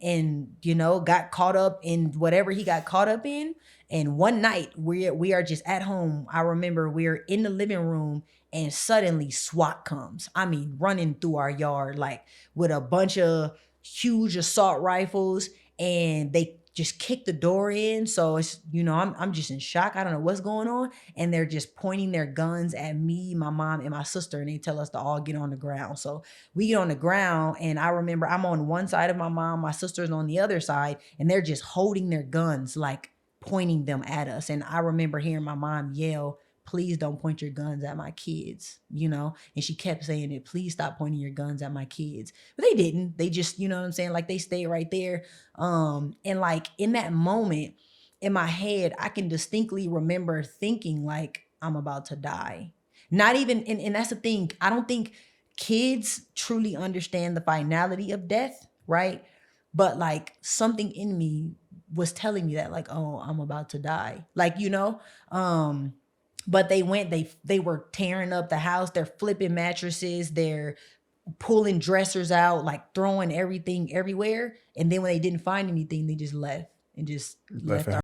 and you know, got caught up in whatever he got caught up in. And one night we are just at home. I remember we're in the living room and suddenly SWAT comes. I mean, running through our yard like with a bunch of huge assault rifles, and they just kick the door in. So it's, you know, I'm just in shock. I don't know what's going on. And they're just pointing their guns at me, my mom, and my sister, and they tell us to all get on the ground. So we get on the ground, and I remember I'm on one side of my mom, my sister's on the other side, and they're just holding their guns, like pointing them at us. And I remember hearing my mom yell, "Please don't point your guns at my kids," you know? And she kept saying it, "Please stop pointing your guns at my kids." But they didn't. They just, you know what I'm saying? Like they stayed right there. And like in that moment, in my head, I can distinctly remember thinking like, I'm about to die. Not even, and that's the thing. I don't think kids truly understand the finality of death, right? But like something in me was telling me that like, oh, I'm about to die. Like, you know, but they went, they were tearing up the house, they're flipping mattresses, they're pulling dressers out, like throwing everything everywhere. And then when they didn't find anything, they just left and just left our